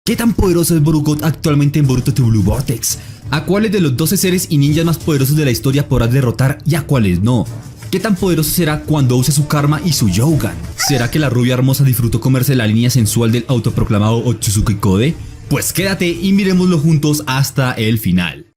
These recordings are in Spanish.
¿Qué tan poderoso es Borugot actualmente en Boruto The Blue Vortex? ¿A cuáles de los 12 seres y ninjas más poderosos de la historia podrás derrotar y a cuáles no? ¿Qué tan poderoso será cuando use su karma y su Yougan? ¿Será que la rubia hermosa disfrutó comerse la línea sensual del autoproclamado Otsutsuki Kode? Pues quédate y miremoslo juntos hasta el final.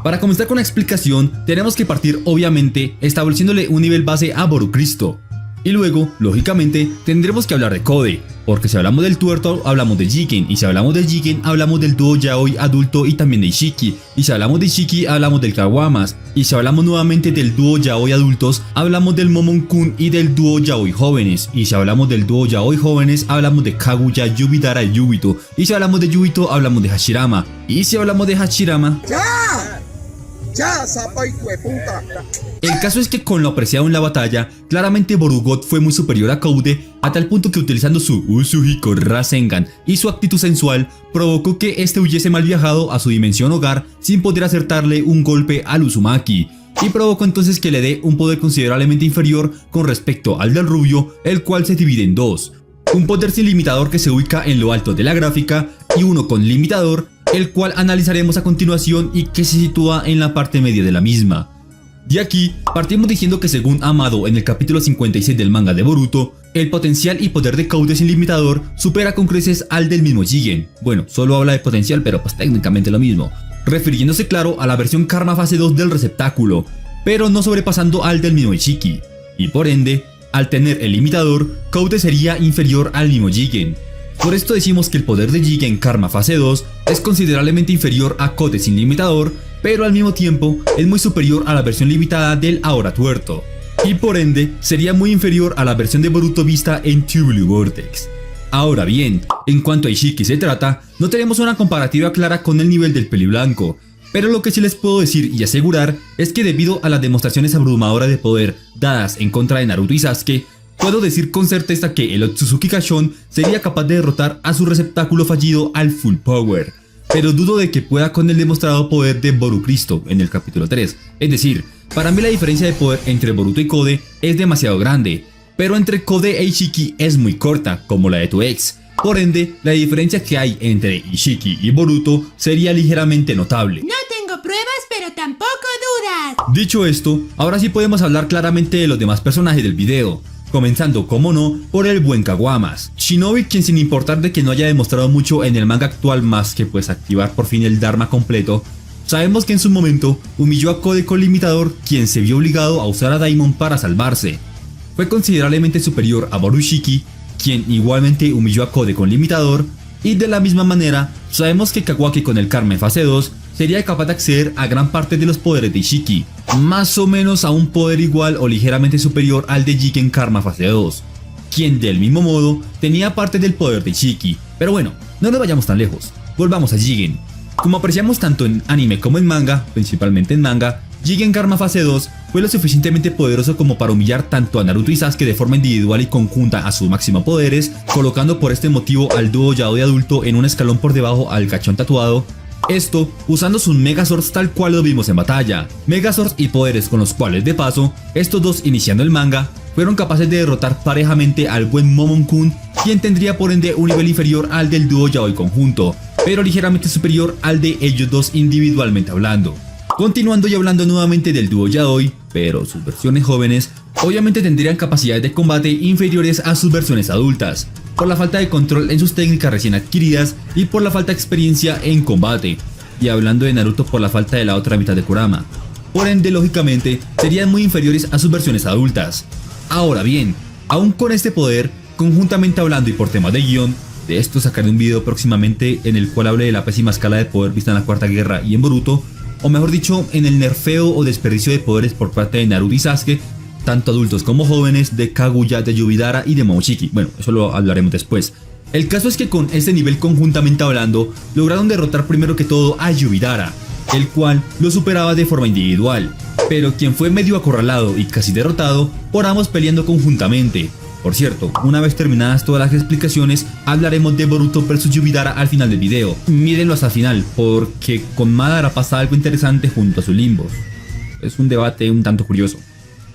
Para comenzar con la explicación, tenemos que partir obviamente estableciéndole un nivel base a Borucristo. Y luego, lógicamente, tendremos que hablar de Kode, porque si hablamos del tuerto, hablamos de Jigen, y si hablamos de Jigen, hablamos del dúo yaoi adulto y también de Ishiki, y si hablamos de Ishiki, hablamos del Kawamas, y si hablamos nuevamente del dúo yaoi adultos, hablamos del Momon-kun y del dúo yaoi jóvenes, y si hablamos del dúo yaoi jóvenes, hablamos de Kaguya, Yubidara y Yubito, y si hablamos de Yubito, hablamos de Hashirama, y si hablamos de Hashirama... ¡Ya, zapa hijo de puta! El caso es que con lo apreciado en la batalla, claramente Borugot fue muy superior a Kode a tal punto que utilizando su Usuhiko Rasengan y su actitud sensual provocó que este huyese mal viajado a su dimensión hogar sin poder acertarle un golpe al Uzumaki, y provocó entonces que le dé un poder considerablemente inferior con respecto al del rubio, el cual se divide en dos. Un poder sin limitador que se ubica en lo alto de la gráfica y uno con limitador, el cual analizaremos a continuación y que se sitúa en la parte media de la misma. De aquí, partimos diciendo que según Amado en el capítulo 56 del manga de Boruto, el potencial y poder de Kode sin limitador supera con creces al del mismo Jigen. Bueno, solo habla de potencial, pero pues técnicamente lo mismo, refiriéndose claro a la versión Karma fase 2 del receptáculo, pero no sobrepasando al del mismo Ishiki, y por ende, al tener el limitador, Kode sería inferior al mismo Jigen. Por esto decimos que el poder de Jigen Karma fase 2 es considerablemente inferior a Kode sin limitador, pero al mismo tiempo es muy superior a la versión limitada del ahora tuerto, y por ende sería muy inferior a la versión de Boruto vista en The Blue Vortex. Ahora bien, en cuanto a Ishiki se trata, no tenemos una comparativa clara con el nivel del peliblanco, pero lo que sí les puedo decir y asegurar es que debido a las demostraciones abrumadoras de poder dadas en contra de Naruto y Sasuke, puedo decir con certeza que el Otsutsuki Kashon sería capaz de derrotar a su receptáculo fallido al full power, pero dudo de que pueda con el demostrado poder de Borucristo en el capítulo 3. Es decir, para mí la diferencia de poder entre Boruto y Kode es demasiado grande, pero entre Kode e Ishiki es muy corta, como la de tu ex. Por ende, la diferencia que hay entre Ishiki y Boruto sería ligeramente notable. No tengo pruebas, pero tampoco dudas. Dicho esto, ahora sí podemos hablar claramente de los demás personajes del video. Comenzando, como no, por el buen Kawamas, Shinobi, quien sin importar de que no haya demostrado mucho en el manga actual más que pues activar por fin el Dharma completo, sabemos que en su momento humilló a Kode con limitador, quien se vio obligado a usar a Daimon para salvarse. Fue considerablemente superior a Borushiki, quien igualmente humilló a Kode con limitador, y de la misma manera sabemos que Kawaki con el Karma en fase 2 sería capaz de acceder a gran parte de los poderes de Ishiki, más o menos a un poder igual o ligeramente superior al de Jigen Karma fase 2, quien del mismo modo tenía parte del poder de Ishiki. Pero bueno, no nos vayamos tan lejos, volvamos a Jigen. Como apreciamos tanto en anime como en manga, principalmente en manga, Jigen Karma fase 2 fue lo suficientemente poderoso como para humillar tanto a Naruto y Sasuke de forma individual y conjunta a sus máximos poderes, colocando por este motivo al dúo yaoi adulto en un escalón por debajo al cachón tatuado. Esto usando sus Megazords tal cual lo vimos en batalla, Megazords y poderes con los cuales de paso, estos dos iniciando el manga, fueron capaces de derrotar parejamente al buen Momon-kun, quien tendría por ende un nivel inferior al del dúo yaoi conjunto, pero ligeramente superior al de ellos dos individualmente hablando. Continuando y hablando nuevamente del dúo yaoi, pero sus versiones jóvenes, obviamente tendrían capacidades de combate inferiores a sus versiones adultas, por la falta de control en sus técnicas recién adquiridas y por la falta de experiencia en combate, y hablando de Naruto por la falta de la otra mitad de Kurama. Por ende, lógicamente, serían muy inferiores a sus versiones adultas. Ahora bien, aún con este poder, conjuntamente hablando y por temas de guión, de esto sacaré un video próximamente en el cual hable de la pésima escala de poder vista en la Cuarta Guerra y en Boruto, o mejor dicho, en el nerfeo o desperdicio de poderes por parte de Naruto y Sasuke, tanto adultos como jóvenes, de Kaguya, de Yubidara y de Momoshiki. Bueno, eso lo hablaremos después. El caso es que con este nivel conjuntamente hablando, lograron derrotar primero que todo a Yubidara, el cual lo superaba de forma individual, pero quien fue medio acorralado y casi derrotado por ambos peleando conjuntamente, Por cierto, una vez terminadas todas las explicaciones, hablaremos de Boruto vs Yubidara al final del video. Mírenlo hasta el final, porque con Madara pasa algo interesante junto a sus limbos. Es un debate un tanto curioso.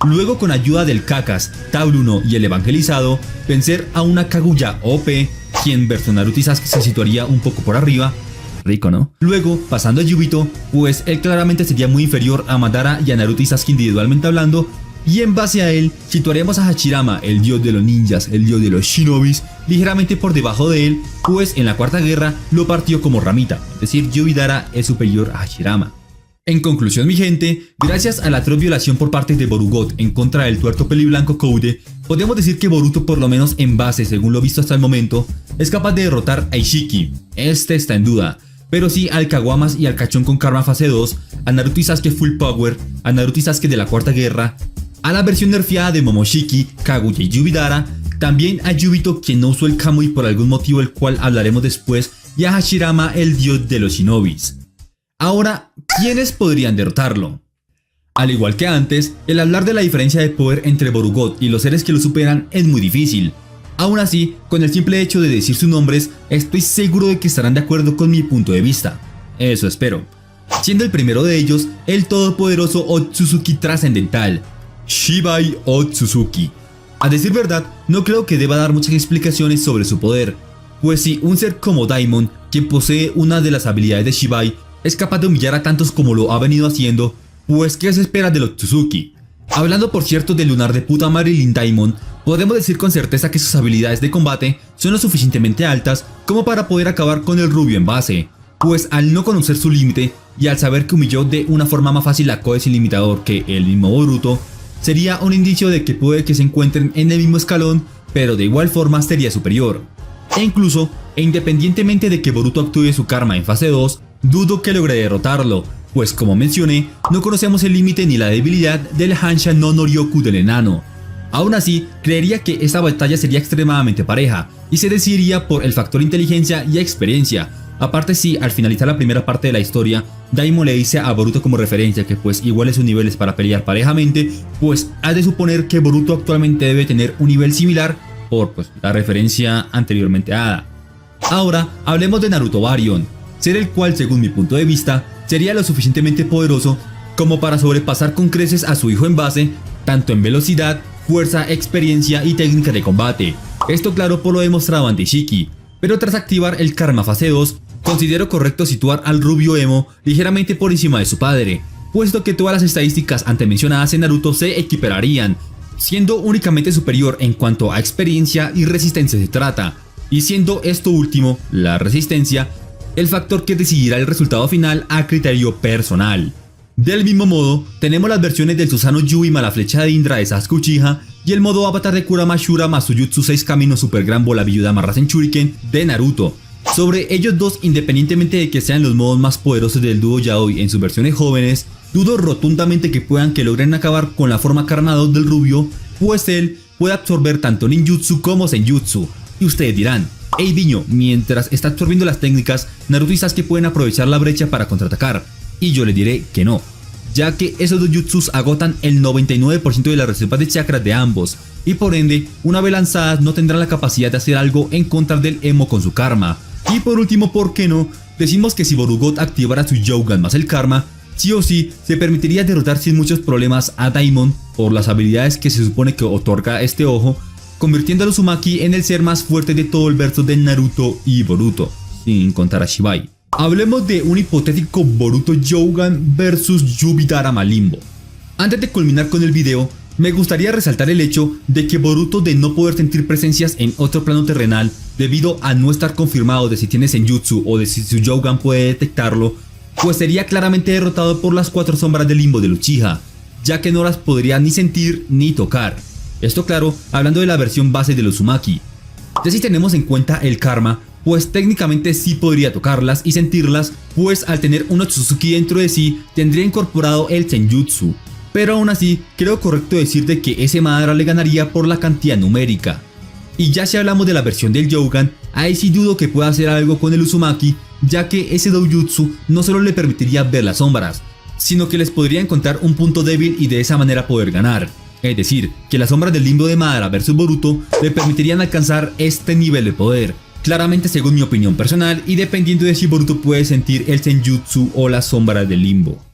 Luego, con ayuda del Kakas, Tauruno y el Evangelizado, vencer a una Kaguya OP, quien versus Naruto y Sasuke se situaría un poco por arriba. Rico, ¿no? Luego, pasando a Yubito, pues él claramente sería muy inferior a Madara y a Naruto y Sasuke individualmente hablando, y en base a él, situaremos a Hashirama, el dios de los ninjas, el dios de los shinobis, ligeramente por debajo de él, pues en la cuarta guerra lo partió como ramita, es decir, Yubidara es superior a Hashirama. En conclusión, mi gente, gracias a la atroz violación por parte de Borugot en contra del tuerto peliblanco Koude, podemos decir que Boruto, por lo menos en base según lo visto hasta el momento, es capaz de derrotar a Ishiki, este está en duda, pero sí al Kaguamas y al Cachón con Karma fase 2, a Naruto y Sasuke Full Power, a Naruto y Sasuke de la cuarta guerra, a la versión nerfeada de Momoshiki, Kaguya y Yubidara, también a Yubito, quien no usó el Kamui por algún motivo el cual hablaremos después, y a Hashirama, el dios de los shinobis. Ahora, ¿quiénes podrían derrotarlo? Al igual que antes, el hablar de la diferencia de poder entre Borugot y los seres que lo superan es muy difícil. Aún así, con el simple hecho de decir sus nombres, estoy seguro de que estarán de acuerdo con mi punto de vista. Eso espero. Siendo el primero de ellos, el todopoderoso Otsutsuki trascendental, Shibai Otsutsuki. A decir verdad, no creo que deba dar muchas explicaciones sobre su poder, pues si un ser como Daimon, quien posee una de las habilidades de Shibai, es capaz de humillar a tantos como lo ha venido haciendo, pues ¿qué se espera de Otsutsuki? Hablando por cierto del lunar de puta Marilyn Daimon, podemos decir con certeza que sus habilidades de combate son lo suficientemente altas como para poder acabar con el rubio en base, pues al no conocer su límite y al saber que humilló de una forma más fácil a Koe sin limitador que el mismo Boruto, sería un indicio de que puede que se encuentren en el mismo escalón, pero de igual forma sería superior. E incluso, independientemente de que Boruto actúe su karma en fase 2, dudo que logre derrotarlo, pues como mencioné, no conocemos el límite ni la debilidad del Hansha no Noryoku del enano. Aún así, creería que esta batalla sería extremadamente pareja, y se decidiría por el factor inteligencia y experiencia. Aparte, si al finalizar la primera parte de la historia, Daimon le dice a Boruto como referencia que pues iguale sus niveles para pelear parejamente, pues has de suponer que Boruto actualmente debe tener un nivel similar por pues la referencia anteriormente dada. Ahora, hablemos de Naruto Baryon, ser el cual según mi punto de vista, sería lo suficientemente poderoso como para sobrepasar con creces a su hijo en base, tanto en velocidad, fuerza, experiencia y técnica de combate. Esto claro por lo demostrado ante Ishiki, pero tras activar el karma fase 2, considero correcto situar al rubio emo ligeramente por encima de su padre, puesto que todas las estadísticas antes mencionadas en Naruto se equipararían, siendo únicamente superior en cuanto a experiencia y resistencia se trata, y siendo esto último, la resistencia, el factor que decidirá el resultado final a criterio personal. Del mismo modo, tenemos las versiones del Susanoo Yui la flecha de Indra de Sasuke Uchiha y el modo avatar de Kurama Shura Masujutsu 6 Caminos Super Gran Bola Viuda Rasen Shuriken de Naruto. Sobre ellos dos, independientemente de que sean los modos más poderosos del dúo Yaoi en sus versiones jóvenes, dudo rotundamente que logren acabar con la forma Karma 2 del rubio, pues él puede absorber tanto ninjutsu como senjutsu. Y ustedes dirán, hey Viño, mientras está absorbiendo las técnicas, Naruto y Sasuke pueden aprovechar la brecha para contraatacar. Y yo les diré que no, ya que esos dos jutsus agotan el 99% de las reservas de chakras de ambos, y por ende, una vez lanzadas no tendrán la capacidad de hacer algo en contra del emo con su karma. Y por último, ¿por qué no? Decimos que si Borugot activara su Yougan más el karma, sí o sí se permitiría derrotar sin muchos problemas a Daimon por las habilidades que se supone que otorga este ojo, convirtiendo a Uzumaki en el ser más fuerte de todo el verso de Naruto y Boruto, sin contar a Shibai. Hablemos de un hipotético Boruto Yougan vs Yubidara Malimbo. Antes de culminar con el video, me gustaría resaltar el hecho de que Boruto, de no poder sentir presencias en otro plano terrenal debido a no estar confirmado de si tiene senjutsu o de si su Yougan puede detectarlo, pues sería claramente derrotado por las 4 sombras del limbo de Uchiha, ya que no las podría ni sentir ni tocar. Esto claro, hablando de la versión base de los Uzumaki. Ya si tenemos en cuenta el karma, pues técnicamente sí podría tocarlas y sentirlas, pues al tener un Otsutsuki dentro de sí, tendría incorporado el senjutsu. Pero aún así, creo correcto decir de que ese Madara le ganaría por la cantidad numérica. Y ya si hablamos de la versión del Yougan, ahí sí dudo que pueda hacer algo con el Uzumaki, ya que ese doujutsu no solo le permitiría ver las sombras, sino que les podría encontrar un punto débil y de esa manera poder ganar. Es decir, que las sombras del limbo de Madara vs Boruto le permitirían alcanzar este nivel de poder. Claramente según mi opinión personal y dependiendo de si Boruto puede sentir el Senjutsu o las sombras del limbo.